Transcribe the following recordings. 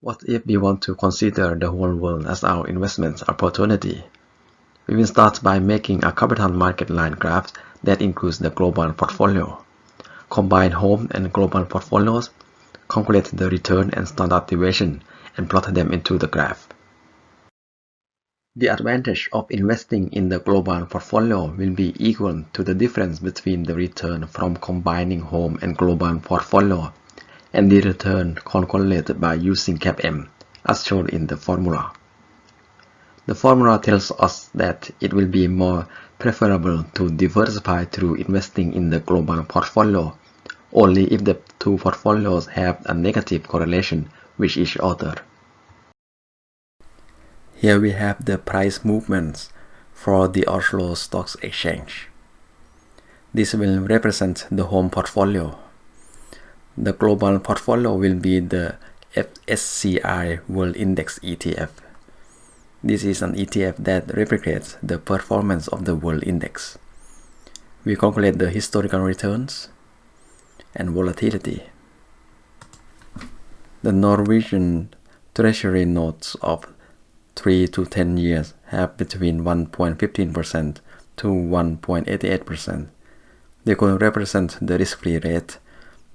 What if we want to consider the whole world as our investment opportunity? We will start by making a capital market line graph that includes the global portfolio. Combine home and global portfolios, calculate the return and standard deviation, and plot them into the graph. The advantage of investing in the global portfolio will be equal to the difference between the return from combining home and global portfolio and the return calculated by using CAPM, as shown in the formula. The formula tells us that it will be more preferable to diversify through investing in the global portfolio only if the two portfolios have a negative correlation with each other. Here we have the price movements for the Oslo Stock Exchange. This will represent the home portfolio. The global portfolio will be the FSCI World Index ETF. This is an ETF that replicates the performance of the World Index. We calculate the historical returns and volatility. The Norwegian Treasury notes of 3 to 10 years have between 1.15% to 1.88%. They could represent the risk-free rate,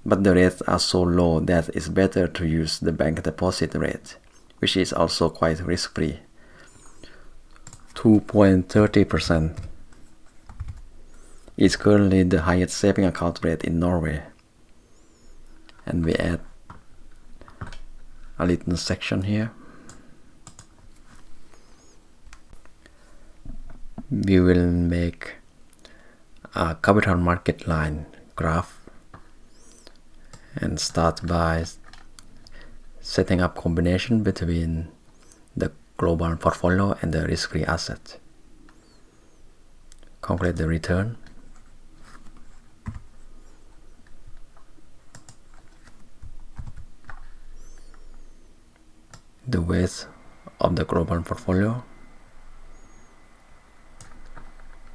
but the rates are so low that it's better to use the bank deposit rate, which is also quite risk-free. 2.30% is currently the highest saving account rate in Norway. And we add a little section here. We will make a capital market line graph and start by setting up combination between the global portfolio and the risk-free asset. Calculate the return. The weight of the global portfolio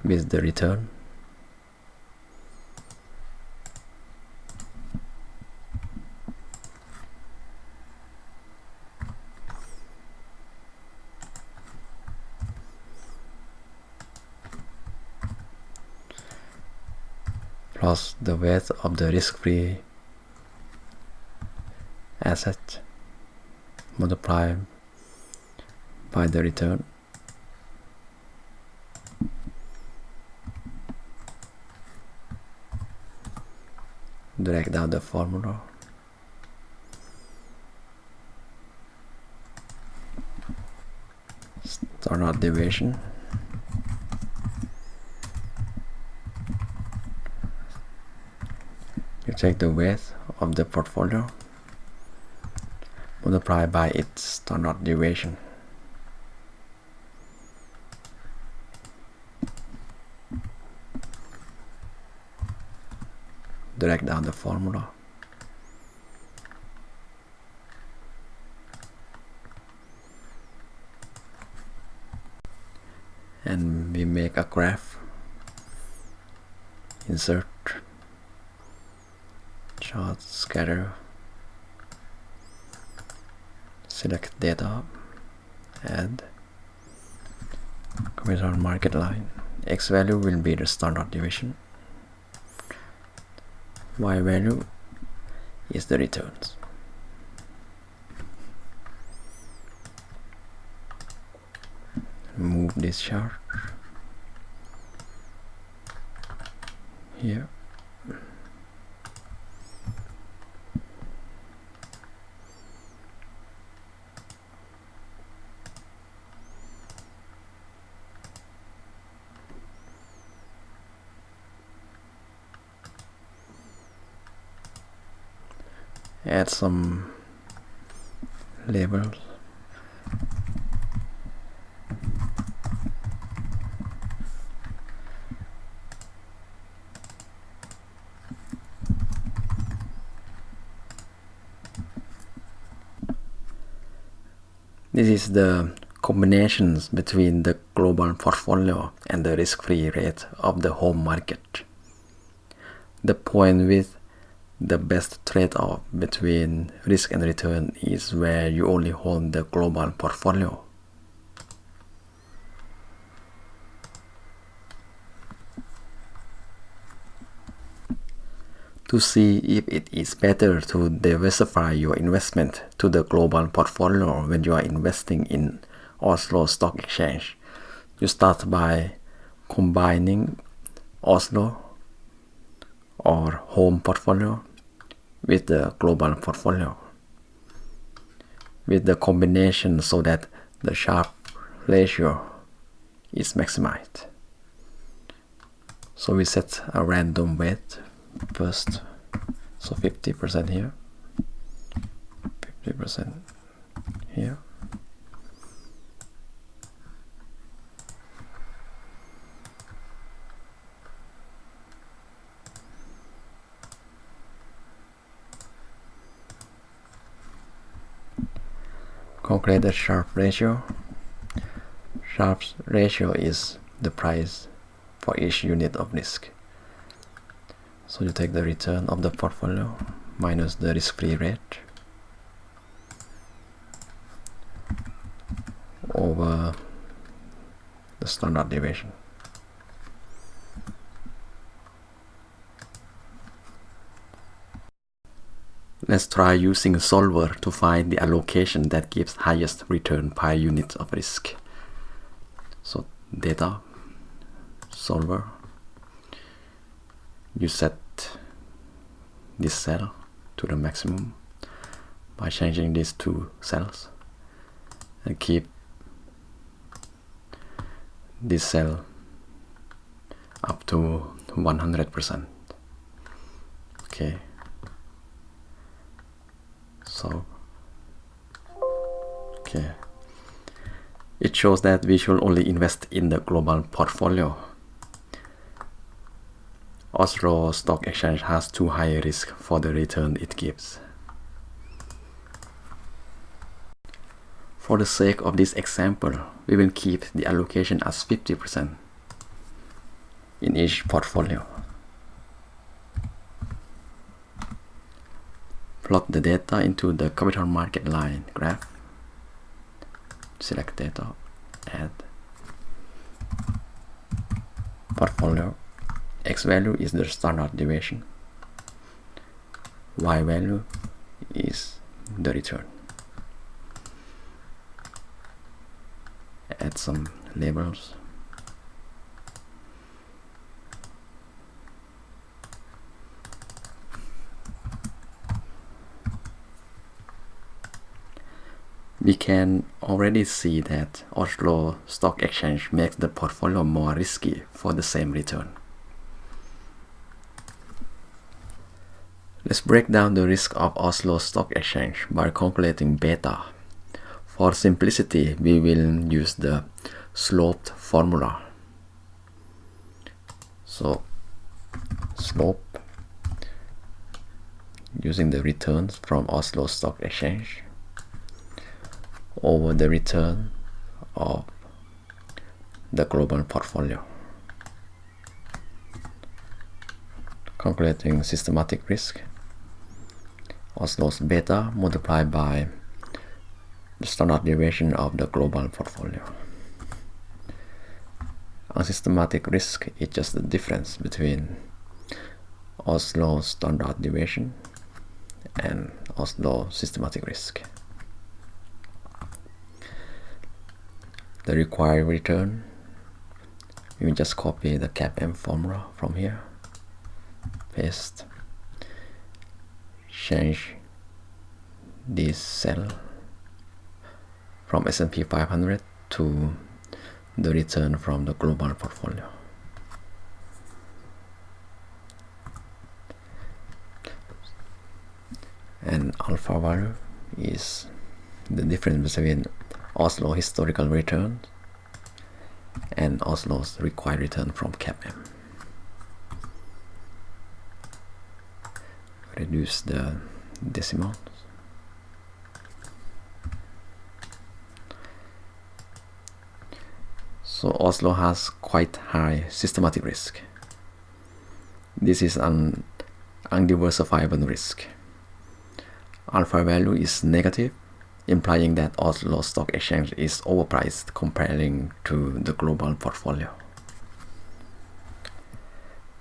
with the return. Plus the weight of the risk-free asset multiplied by the return. Drag down the formula. Standard deviation. You take the weight of the portfolio, multiply by its standard deviation. Drag down the formula. And we make a graph. Insert, chart, scatter, select data, add, capital market line. X value will be the standard deviation. Y value is the returns. Move this chart here. Add some labels. This is the combinations between the global portfolio and the risk-free rate of the home market. The point with The best trade-off between risk and return is where you only hold the global portfolio. To see if it is better to diversify your investment to the global portfolio when you are investing in Oslo Stock Exchange, you start by combining Oslo or home portfolio with the global portfolio with the combination so that the Sharpe ratio is maximized. So we set a random weight first, so 50% here, 50% here. Calculate the Sharpe ratio. Sharpe's ratio is the price for each unit of risk. So you take the return of the portfolio minus the risk-free rate over the standard deviation. Let's try using solver to find the allocation that gives highest return per unit of risk. So data, solver, you set this cell to the maximum by changing these two cells and keep this cell up to 100%. Okay. So, okay. It shows that we should only invest in the global portfolio. Oslo Stock Exchange has too high a risk for the return it gives. For the sake of this example, we will keep the allocation as 50% in each portfolio. Plot the data into the capital market line graph. Select data, add portfolio. X value is the standard deviation. Y value is the return. Add some labels. We can already see that Oslo Stock Exchange makes the portfolio more risky for the same return. Let's break down the risk of Oslo Stock Exchange by calculating beta. For simplicity, we will use the sloped formula. So, slope using the returns from Oslo Stock Exchange over the return of the global portfolio. Calculating systematic risk. Oslo's beta multiplied by the standard deviation of the global portfolio. Unsystematic risk is just the difference between Oslo standard deviation and Oslo systematic risk. The required return, we will just copy the CAPM formula from here, paste, change this cell from S&P 500 to the return from the global portfolio. And alpha value is the difference between Oslo historical return and Oslo's required return from CAPM. Reduce the decimals. So Oslo has quite high systematic risk. This is an undiversifiable risk. Alpha value is negative, implying that Oslo Stock Exchange is overpriced comparing to the global portfolio.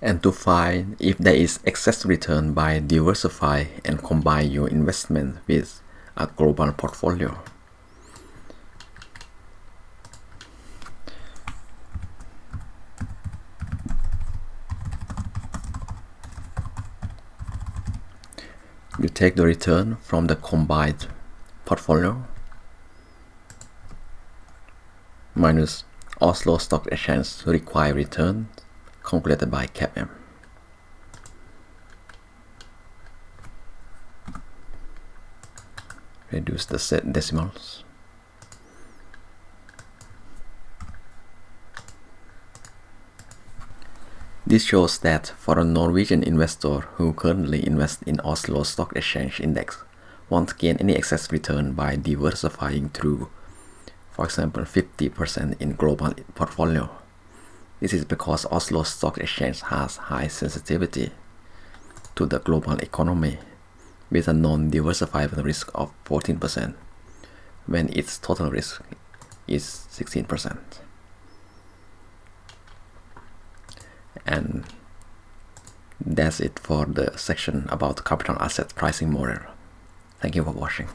And to find if there is excess return by diversify and combine your investment with a global portfolio. You take the return from the combined portfolio minus Oslo Stock Exchange required return calculated by CAPM. Reduce the set decimals. This shows that for a Norwegian investor who currently invests in Oslo Stock Exchange Index won't gain any excess return by diversifying through, for example, 50% in global portfolio. This is because Oslo Stock Exchange has high sensitivity to the global economy with a non-diversifiable risk of 14%, when its total risk is 16%. And that's it for the section about capital asset pricing model. Thank you for watching.